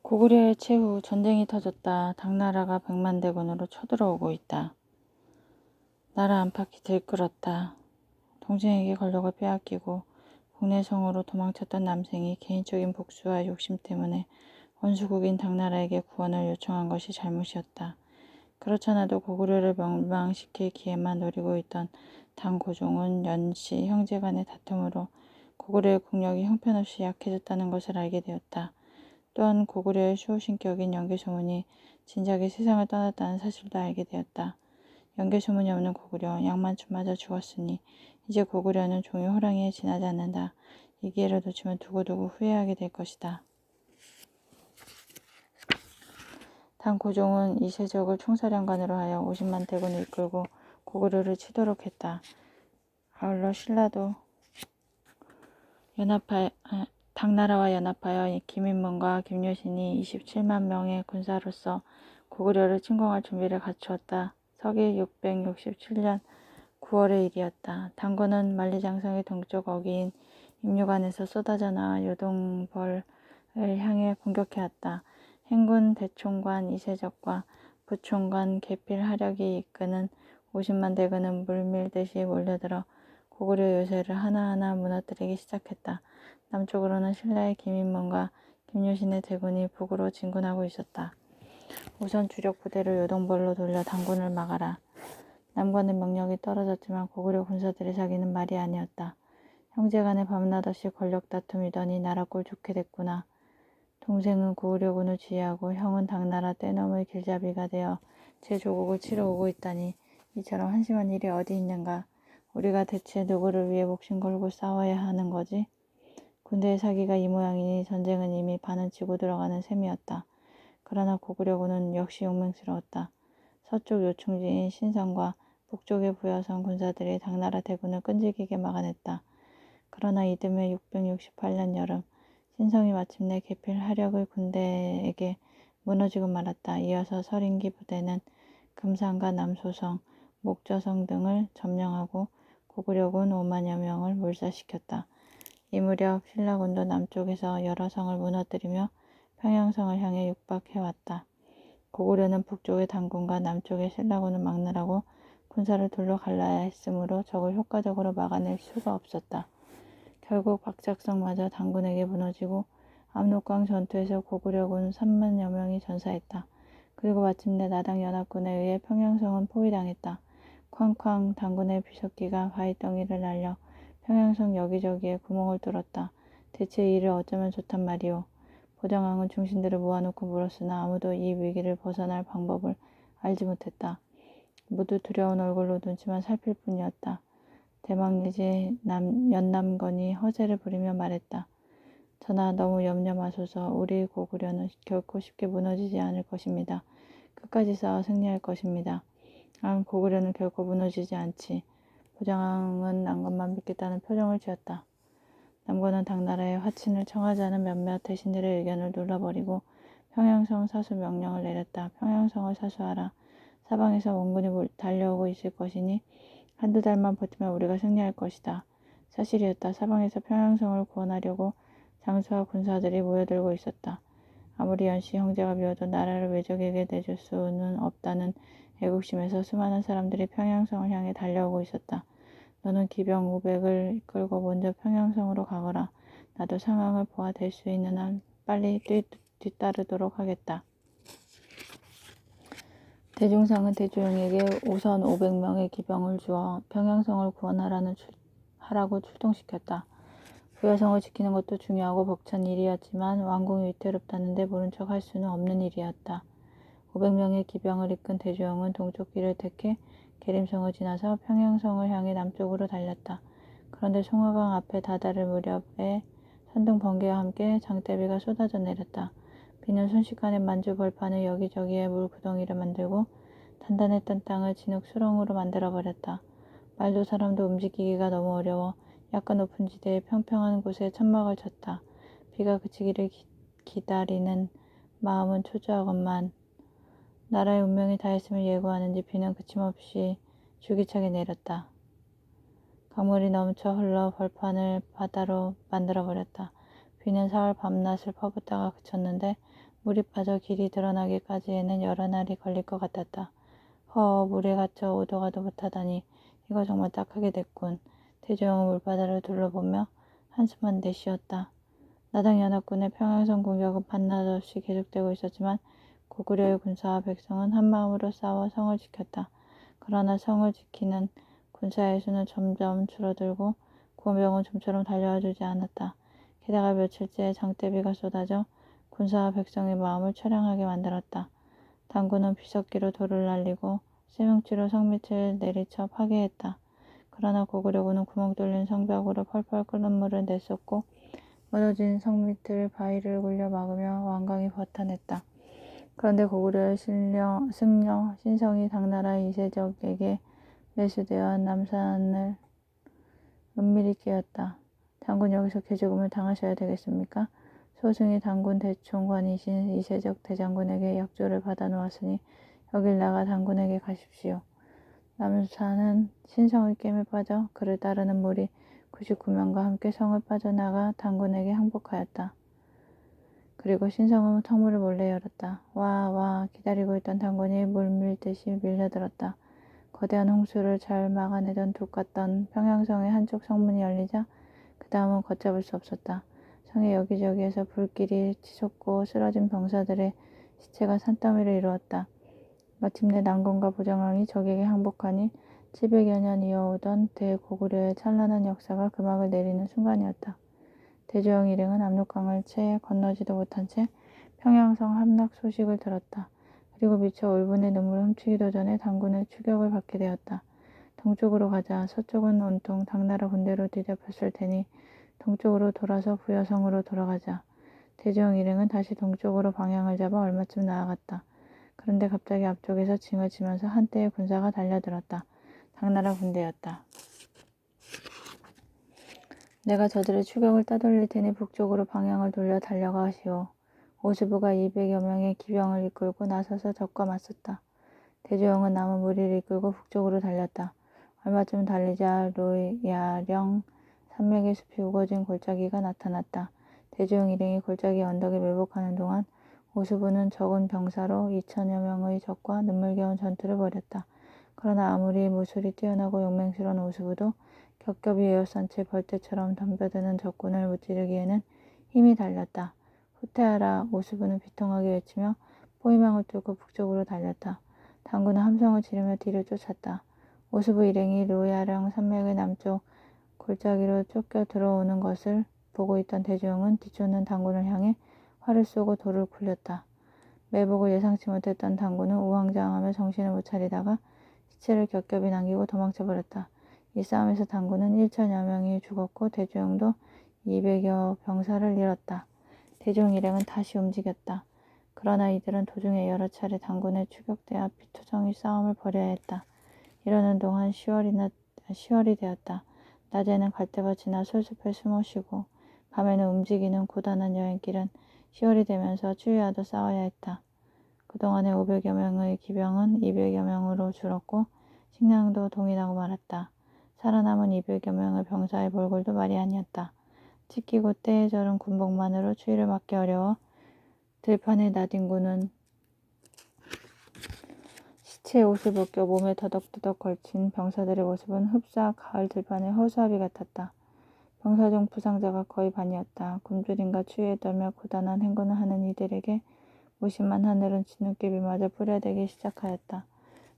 고구려의 최후 전쟁이 터졌다. 당나라가 백만대군으로 쳐들어오고 있다. 나라 안팎이 들끓었다. 동생에게 권력을 빼앗기고 국내성으로 도망쳤던 남생이 개인적인 복수와 욕심 때문에 원수국인 당나라에게 구원을 요청한 것이 잘못이었다. 그렇잖아도 고구려를 멸망시킬 기회만 노리고 있던 당고종은 연씨 형제간의 다툼으로 고구려의 국력이 형편없이 약해졌다는 것을 알게 되었다. 또한 고구려의 수호신격인 연개소문이 진작에 세상을 떠났다는 사실도 알게 되었다. 연개소문이 없는 고구려, 양만춘 맞아 죽었으니 이제 고구려는 종이 호랑이에 지나지 않는다. 이 기회를 놓치면 두고두고 후회하게 될 것이다. 당고종은 이세적을 총사령관으로 하여 50만 대군을 이끌고 고구려를 치도록 했다. 아울러 신라도 당나라와 연합하여 김인문과 김유신이 27만 명의 군사로서 고구려를 침공할 준비를 갖추었다. 서기 667년 9월의 일이었다. 당군은 만리장성의 동쪽 어귀인 임류관에서 쏟아져 나와 요동벌을 향해 공격해왔다. 행군 대총관 이세적과 부총관 계필하력이 이끄는 50만 대군은 물밀듯이 몰려들어 고구려 요새를 하나하나 무너뜨리기 시작했다. 남쪽으로는 신라의 김인문과 김유신의 대군이 북으로 진군하고 있었다. 우선 주력 부대를 요동벌로 돌려 당군을 막아라. 남관의 명령이 떨어졌지만 고구려 군사들의 사기는 말이 아니었다. 형제간의 밤낮없이 권력 다툼이더니 나라 꼴 좋게 됐구나. 동생은 고구려군을 지휘하고 형은 당나라 떼놈의 길잡이가 되어 제 조국을 치러 오고 있다니 이처럼 한심한 일이 어디 있는가. 우리가 대체 누구를 위해 목숨 걸고 싸워야 하는 거지? 군대의 사기가 이 모양이니 전쟁은 이미 반은 치고 들어가는 셈이었다. 그러나 고구려군은 역시 용맹스러웠다. 서쪽 요충지인 신성과 북쪽의 부여성 군사들이 당나라 대군을 끈질기게 막아냈다. 그러나 이듬해 668년 여름 신성이 마침내 계필하력의 군대에게 무너지고 말았다. 이어서 서린기 부대는 금산과 남소성, 목저성 등을 점령하고 고구려군 5만여 명을 몰살시켰다. 이 무렵 신라군도 남쪽에서 여러 성을 무너뜨리며 평양성을 향해 육박해왔다. 고구려는 북쪽의 당군과 남쪽의 신라군을 막느라고 군사를 둘러 갈라야 했으므로 적을 효과적으로 막아낼 수가 없었다. 결국 박작성마저 당군에게 무너지고 압록강 전투에서 고구려군 3만여 명이 전사했다. 그리고 마침내 나당 연합군에 의해 평양성은 포위당했다. 쾅쾅 당군의 비석기가 바위덩이를 날려 평양성 여기저기에 구멍을 뚫었다. 대체 이를 어쩌면 좋단 말이오. 보장왕은 중신들을 모아놓고 물었으나 아무도 이 위기를 벗어날 방법을 알지 못했다. 모두 두려운 얼굴로 눈치만 살필 뿐이었다. 대망내지 연남건이 허세를 부리며 말했다. 전하 너무 염려 마소서. 우리 고구려는 결코 쉽게 무너지지 않을 것입니다. 끝까지 싸워 승리할 것입니다. 고구려는 결코 무너지지 않지. 보장왕은 남건만 믿겠다는 표정을 지었다. 남건은 당나라의 화친을 청하자는 몇몇 대신들의 의견을 눌러버리고 평양성 사수 명령을 내렸다. 평양성을 사수하라. 사방에서 원군이 달려오고 있을 것이니 한두 달만 버티면 우리가 승리할 것이다. 사실이었다. 사방에서 평양성을 구원하려고 장수와 군사들이 모여들고 있었다. 아무리 연씨 형제가 미워도 나라를 외적에게 내줄 수는 없다는 애국심에서 수많은 사람들이 평양성을 향해 달려오고 있었다. 너는 기병 500을 이끌고 먼저 평양성으로 가거라. 나도 상황을 보아 될 수 있는 한 빨리 뒤따르도록 하겠다. 대중상은 대주영에게 우선 500명의 기병을 주어 평양성을 구원하라고 출동시켰다. 부여성을 지키는 것도 중요하고 벅찬 일이었지만 왕궁이 위태롭다는데 모른 척 할 수는 없는 일이었다. 500명의 기병을 이끈 대주영은 동쪽 길을 택해 계림성을 지나서 평양성을 향해 남쪽으로 달렸다. 그런데 송화강 앞에 다다를 무렵에 선등 번개와 함께 장대비가 쏟아져 내렸다. 비는 순식간에 만주 벌판을 여기저기에 물구덩이를 만들고 단단했던 땅을 진흙 수렁으로 만들어버렸다. 말도 사람도 움직이기가 너무 어려워 약간 높은 지대의 평평한 곳에 천막을 쳤다. 비가 그치기를 기다리는 마음은 초조하건만 나라의 운명이 다했음을 예고하는지 비는 그침없이 줄기차게 내렸다. 강물이 넘쳐 흘러 벌판을 바다로 만들어버렸다. 비는 사흘 밤낮을 퍼붓다가 그쳤는데 물이 빠져 길이 드러나기까지에는 여러 날이 걸릴 것 같았다. 물에 갇혀 오도 가도 못하다니 이거 정말 딱하게 됐군. 대조영은 물바다를 둘러보며 한숨만 내쉬었다. 나당 연합군의 평양성 공격은 반나절 없이 계속되고 있었지만 고구려의 군사와 백성은 한마음으로 싸워 성을 지켰다. 그러나 성을 지키는 군사의 수는 점점 줄어들고 구원병은 좀처럼 달려와 주지 않았다. 게다가 며칠째 장대비가 쏟아져 군사와 백성의 마음을 처량하게 만들었다. 당군은 비석기로 돌을 날리고 쇠명치로 성밑을 내리쳐 파괴했다. 그러나 고구려군은 구멍 뚫린 성벽으로 펄펄 끓는 물을 내쏟고 무너진 성밑을 바위를 굴려 막으며 완강히 버텨냈다. 그런데 고구려의 승려 신성이 당나라의 이세적에게 매수되어 남산을 은밀히 깨었다. 당군 여기서 개죽음을 당하셔야 되겠습니까? 소승이 당군 대총관이신 이세적 대장군에게 약조를 받아 놓았으니 여길 나가 당군에게 가십시오. 남산은 신성의 깸에 빠져 그를 따르는 무리 99명과 함께 성을 빠져나가 당군에게 항복하였다. 그리고 신성은 성문을 몰래 열었다. 와 기다리고 있던 당군이 물밀듯이 밀려들었다. 거대한 홍수를 잘 막아내던 둑 같던 평양성의 한쪽 성문이 열리자 그 다음은 걷잡을 수 없었다. 성의 여기저기에서 불길이 치솟고 쓰러진 병사들의 시체가 산더미를 이루었다. 마침내 난공과 부정왕이 적에게 항복하니 700여 년 이어오던 대고구려의 찬란한 역사가 금악을 내리는 순간이었다. 대조영 일행은 압록강을 채 건너지도 못한 채 평양성 함락 소식을 들었다. 그리고 미처 울분의 눈물을 훔치기도 전에 당군의 추격을 받게 되었다. 동쪽으로 가자. 서쪽은 온통 당나라 군대로 뒤덮였을 테니 동쪽으로 돌아서 부여성으로 돌아가자. 대조영 일행은 다시 동쪽으로 방향을 잡아 얼마쯤 나아갔다. 그런데 갑자기 앞쪽에서 징을 치면서 한때의 군사가 달려들었다. 당나라 군대였다. 내가 저들의 추격을 따돌릴 테니 북쪽으로 방향을 돌려 달려가시오. 오수부가 200여 명의 기병을 이끌고 나서서 적과 맞섰다. 대조영은 남은 무리를 이끌고 북쪽으로 달렸다. 얼마쯤 달리자 로야령 산맥의 숲이 우거진 골짜기가 나타났다. 대조영 일행이 골짜기 언덕에 매복하는 동안 오수부는 적은 병사로 2천여 명의 적과 눈물겨운 전투를 벌였다. 그러나 아무리 무술이 뛰어나고 용맹스러운 오수부도 겹겹이 에워싼 채 벌떼처럼 덤벼드는 적군을 무찌르기에는 힘이 달렸다. 후퇴하라. 오수부는 비통하게 외치며 포위망을 뚫고 북쪽으로 달렸다. 당군은 함성을 지르며 뒤를 쫓았다. 오수부 일행이 로야령 산맥의 남쪽 골짜기로 쫓겨 들어오는 것을 보고 있던 대조영은 뒤쫓는 당군을 향해 활을 쏘고 돌을 굴렸다. 매복을 예상치 못했던 당군은 우왕좌왕하며 정신을 못 차리다가 시체를 겹겹이 남기고 도망쳐버렸다. 이 싸움에서 당군은 1천여 명이 죽었고 대조영도 200여 병사를 잃었다. 대조영 일행은 다시 움직였다. 그러나 이들은 도중에 여러 차례 당군에 추격되어 피투성이 싸움을 벌여야 했다. 이러는 동안 10월이 되었다. 낮에는 갈대밭 지나 솔숲에 숨어 쉬고 밤에는 움직이는 고단한 여행길은 10월이 되면서 추위와도 싸워야 했다. 그동안에 500여 명의 기병은 200여 명으로 줄었고 식량도 동이 나고 말았다. 살아남은 200여 명의 병사의 몰골도 말이 아니었다. 찢기고 때에 절은 군복만으로 추위를 막기 어려워 들판에 나뒹구는 시체의 옷을 벗겨 몸에 더덕더덕 걸친 병사들의 모습은 흡사 가을 들판의 허수아비 같았다. 병사 중 부상자가 거의 반이었다. 굶주림과 추위에 떨며 고단한 행군을 하는 이들에게 무심한 하늘은 진눈깨비마저 뿌려대기 시작하였다.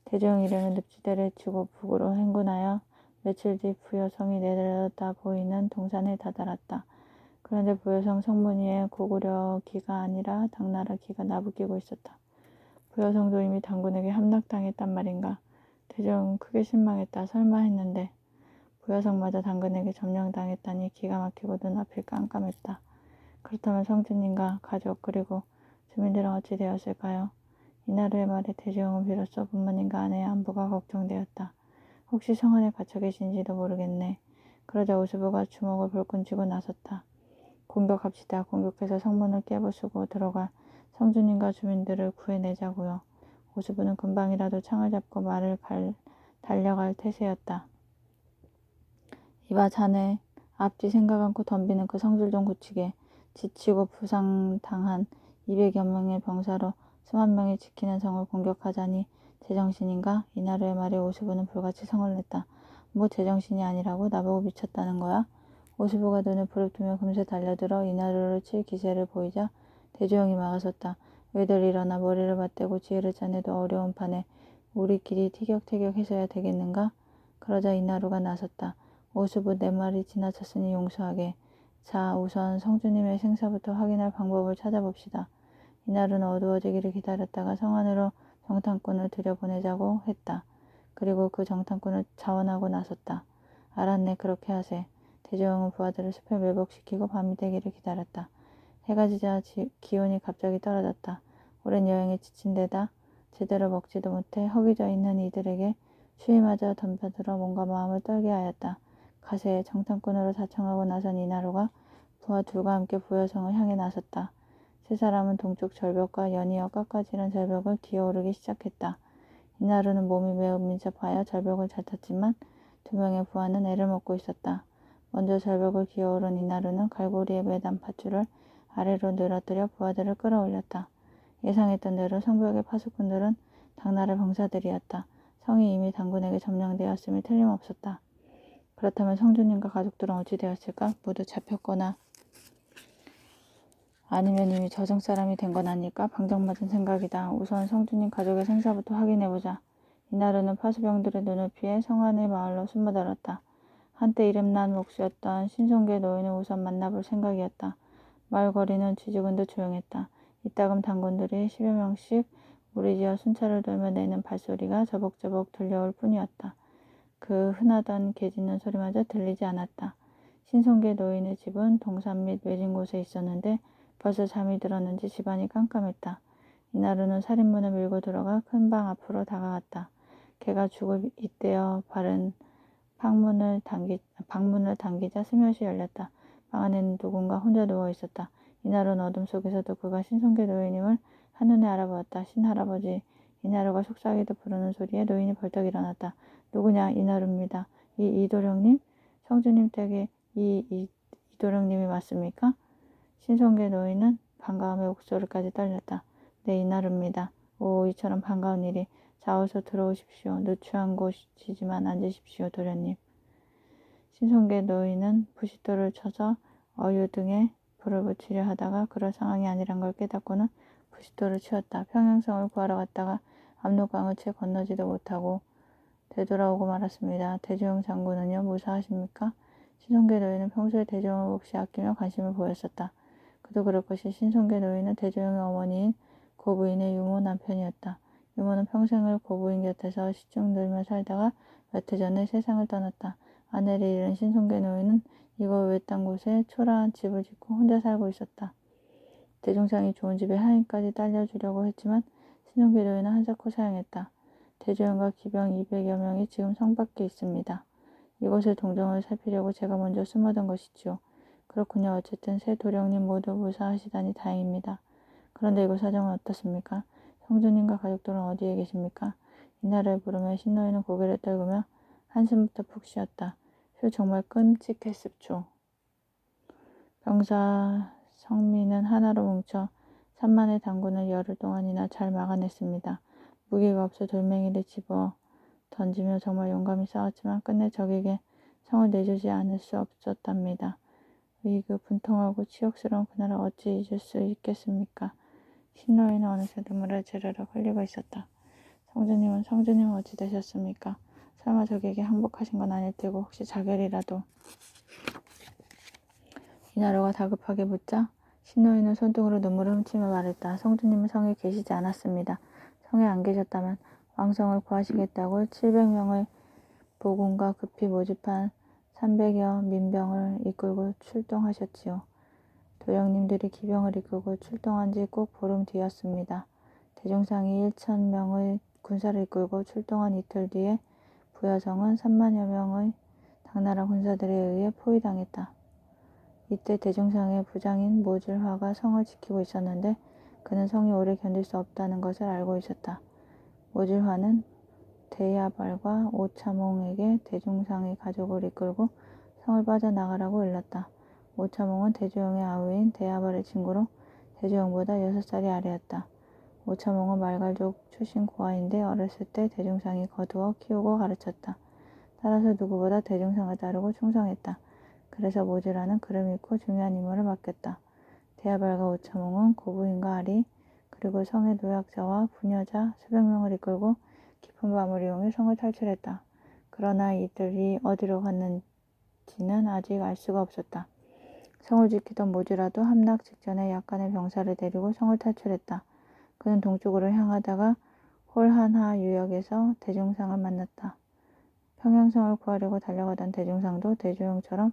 대조영 일행은 늪지대를 치고 북으로 행군하여 며칠 뒤 부여성이 내려다 보이는 동산에 다다랐다. 그런데 부여성 성문 위에 고구려 기가 아니라 당나라 기가 나부끼고 있었다. 부여성도 이미 당군에게 함락당했단 말인가. 대조영은 크게 실망했다. 설마 했는데 부여성마저 당군에게 점령당했다니 기가 막히고 눈앞이 깜깜했다. 그렇다면 성주님과 가족 그리고 주민들은 어찌 되었을까요? 이날의 말에 대조영은 비로소 부모님과 아내의 안부가 걱정되었다. 혹시 성 안에 갇혀 계신지도 모르겠네. 그러자 오수부가 주먹을 불끈 쥐고 나섰다. 공격합시다. 공격해서 성문을 깨부수고 들어가 성주님과 주민들을 구해내자고요. 오수부는 금방이라도 창을 잡고 말을 달려갈 태세였다. 이봐 자네. 앞뒤 생각 않고 덤비는 그 성질 좀 고치게. 지치고 부상당한 200여 명의 병사로 수만 명이 지키는 성을 공격하자니 제정신인가? 이나루의 말에 오수부는 불같이 성을 냈다. 뭐 제정신이 아니라고? 나보고 미쳤다는 거야? 오수부가 눈을 부릅뜨며 금세 달려들어 이나루를 칠 기세를 보이자 대조영이 막아섰다. 왜들 일어나 머리를 맞대고 지혜를 짜내도 어려운 판에 우리끼리 티격태격 해서야 되겠는가? 그러자 이나루가 나섰다. 오수부 내 말이 지나쳤으니 용서하게. 자, 우선 성주님의 생사부터 확인할 방법을 찾아봅시다. 이날은 어두워지기를 기다렸다가 성 안으로 정탐꾼을 들여보내자고 했다. 그리고 그 정탐꾼을 자원하고 나섰다. 알았네, 그렇게 하세. 대조영은 부하들을 숲에 매복시키고 밤이 되기를 기다렸다. 해가 지자 기온이 갑자기 떨어졌다. 오랜 여행에 지친 데다 제대로 먹지도 못해 허기져 있는 이들에게 추위마저 덤벼들어 뭔가 마음을 떨게 하였다. 가세 정탐꾼으로 자청하고 나선 이나루가 부하 둘과 함께 부여성을 향해 나섰다. 세 사람은 동쪽 절벽과 연이어 깎아지른 절벽을 기어오르기 시작했다. 이나루는 몸이 매우 민첩하여 절벽을 잘 탔지만 두 명의 부하는 애를 먹고 있었다. 먼저 절벽을 기어오른 이나루는 갈고리에 매단 밧줄을 아래로 늘어뜨려 부하들을 끌어올렸다. 예상했던 대로 성벽의 파수꾼들은 당나라 병사들이었다. 성이 이미 당군에게 점령되었음이 틀림없었다. 그렇다면 성주님과 가족들은 어찌 되었을까? 모두 잡혔거나 아니면 이미 저승 사람이 된 건 아닐까? 방정맞은 생각이다. 우선 성주님 가족의 생사부터 확인해보자. 이나루는 파수병들의 눈을 피해 성 안의 마을로 숨어들었다. 한때 이름난 목수였던 신송계 노인을 우선 만나볼 생각이었다. 마을 거리는 쥐죽은 듯 조용했다. 이따금 당군들이 10여 명씩 무리지어 순찰을 돌며 내는 발소리가 저벅저벅 들려올 뿐이었다. 그 흔하던 개 짖는 소리마저 들리지 않았다. 신송계 노인의 집은 동산 및 외진 곳에 있었는데 벌써 잠이 들었는지 집안이 깜깜했다. 이나루는 살인문을 밀고 들어가 큰 방 앞으로 다가갔다. 개가 죽을 잇대어 바른 방문을 당기자 스며시 열렸다. 방 안에는 누군가 혼자 누워 있었다. 이나루는 어둠 속에서도 그가 신송계 노인임을 한눈에 알아보았다. 신할아버지. 이나루가 속삭이듯 부르는 소리에 노인이 벌떡 일어났다. 누구냐? 이나루입니다. 이도령님? 성주님 댁에 이도령님이 맞습니까? 신송계 노인은 반가움에 목소리까지 떨렸다. 네, 이나루입니다. 오, 이처럼 반가운 일이. 자, 어서 들어오십시오. 누추한 곳이지만 앉으십시오, 도련님. 신송계 노인은 부싯돌을 쳐서 어유등에 불을 붙이려 하다가 그럴 상황이 아니란 걸 깨닫고는 부싯돌을 치웠다. 평양성을 구하러 갔다가 압록강을 채 건너지도 못하고 되돌아오고 말았습니다. 대조영 장군은요, 무사하십니까? 신송계 노인은 평소에 대조영을 몹시 아끼며 관심을 보였었다. 그도 그럴 것이 신송계 노인은 대조영의 어머니인 고부인의 유모 남편이었다. 유모는 평생을 고부인 곁에서 시중 늘며 살다가 몇 해 전에 세상을 떠났다. 아내를 잃은 신송계 노인은 이곳 외딴 곳에 초라한 집을 짓고 혼자 살고 있었다. 대종상이 좋은 집에 하인까지 딸려주려고 했지만 신송계 노인은 한사코 사양했다. 대조영과 기병 200여 명이 지금 성 밖에 있습니다. 이곳의 동정을 살피려고 제가 먼저 숨어든 것이지요. 그렇군요. 어쨌든 세 도령님 모두 무사하시다니 다행입니다. 그런데 이곳 사정은 어떻습니까? 성주님과 가족들은 어디에 계십니까? 이날을 부르며 신노인은 고개를 떨구며 한숨부터 푹 쉬었다. 휴, 정말 끔찍했습죠. 병사 성민은 하나로 뭉쳐 3만의 당군을 열흘 동안이나 잘 막아냈습니다. 무기가 없어 돌멩이를 집어 던지며 정말 용감히 싸웠지만 끝내 적에게 성을 내주지 않을 수 없었답니다. 그 분통하고 치욕스러운 그날을 어찌 잊을 수 있겠습니까? 신노인은 어느새 눈물을 주르륵 흘리고 있었다. 성주님은 어찌 되셨습니까? 설마 적에게 항복하신 건 아닐 테고 혹시 자결이라도. 이나루가 다급하게 묻자 신노인은 손등으로 눈물을 훔치며 말했다. 성주님은 성에 계시지 않았습니다. 성에 안 계셨다면 왕성을 구하시겠다고 700명의 보군과 급히 모집한 300여 민병을 이끌고 출동하셨지요. 도령님들이 기병을 이끌고 출동한 지 꼭 보름 뒤였습니다. 대종상이 1,000명의 군사를 이끌고 출동한 이틀 뒤에 부여성은 3만여 명의 당나라 군사들에 의해 포위당했다. 이때 대종상의 부장인 모질화가 성을 지키고 있었는데 그는 성이 오래 견딜 수 없다는 것을 알고 있었다. 모질화는 대야발과 오차몽에게 대종상의 가족을 이끌고 성을 빠져나가라고 일렀다. 오차몽은 대조영의 아우인 대야발의 친구로 대주영보다 6살이 아래였다. 오차몽은 말갈족 출신 고아인데 어렸을 때 대중상이 거두어 키우고 가르쳤다. 따라서 누구보다 대중상을 따르고 충성했다. 그래서 모주라는 그름 있고 중요한 임무를 맡겼다. 대야발과 오차몽은 고부인과 아리 그리고 성의 노약자와 부녀자 수백 명을 이끌고 깊은 밤을 이용해 성을 탈출했다. 그러나 이들이 어디로 갔는지는 아직 알 수가 없었다. 성을 지키던 모주라도 함락 직전에 약간의 병사를 데리고 성을 탈출했다. 그는 동쪽으로 향하다가 홀한하 유역에서 대중상을 만났다. 평양성을 구하려고 달려가던 대중상도 대조영처럼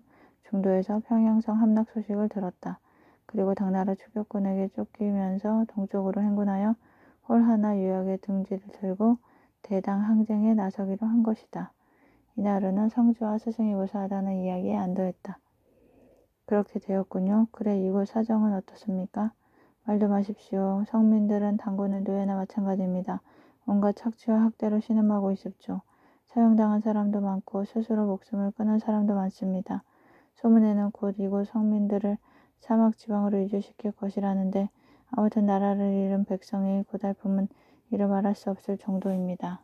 중도에서 평양성 함락 소식을 들었다. 그리고 당나라 추격군에게 쫓기면서 동쪽으로 행군하여 홀하나 유역의 등지를 들고 대당 항쟁에 나서기로 한 것이다. 이나루는 성주와 스승이 무사하다는 이야기에 안도했다. 그렇게 되었군요. 그래 이곳 사정은 어떻습니까? 말도 마십시오. 성민들은 당군의 노예나 마찬가지입니다. 온갖 착취와 학대로 신음하고 있습죠. 사형당한 사람도 많고 스스로 목숨을 끊은 사람도 많습니다. 소문에는 곧 이곳 성민들을 사막 지방으로 이주시킬 것이라는데 아무튼 나라를 잃은 백성의 고달픔은 이루 말할 수 없을 정도입니다.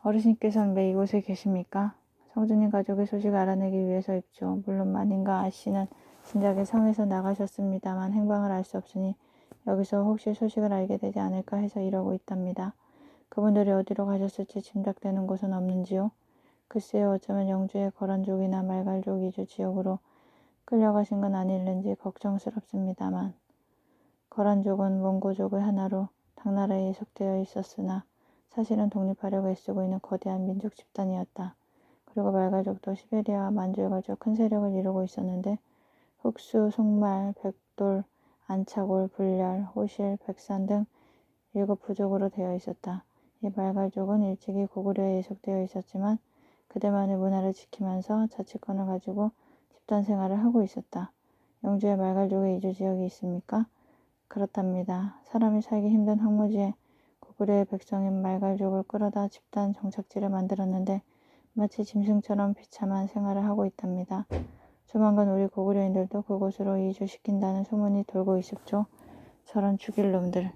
어르신께서는 왜 이곳에 계십니까? 성주님 가족의 소식을 알아내기 위해서입죠. 물론 마님과 아씨는 진작에 성에서 나가셨습니다만 행방을 알 수 없으니 여기서 혹시 소식을 알게 되지 않을까 해서 이러고 있답니다. 그분들이 어디로 가셨을지 짐작되는 곳은 없는지요? 글쎄요, 어쩌면 영주의 거란족이나 말갈족 이주 지역으로 끌려가신 건 아닐는지 걱정스럽습니다만. 거란족은 몽고족의 하나로 당나라에 속되어 있었으나 사실은 독립하려고 애쓰고 있는 거대한 민족 집단이었다. 그리고 말갈족도 시베리아와 만주에 걸쳐 큰 세력을 이루고 있었는데 흑수, 송말, 백돌, 안차골, 불렬, 호실, 백산 등 7부족으로 되어 있었다. 이 말갈족은 일찍이 고구려에 예속되어 있었지만 그들만의 문화를 지키면서 자치권을 가지고 집단 생활을 하고 있었다. 영주에 말갈족의 이주 지역이 있습니까? 그렇답니다. 사람이 살기 힘든 황무지에 고구려의 백성인 말갈족을 끌어다 집단 정착지를 만들었는데 마치 짐승처럼 비참한 생활을 하고 있답니다. 조만간 우리 고구려인들도 그곳으로 이주시킨다는 소문이 돌고 있습죠. 저런 죽일 놈들.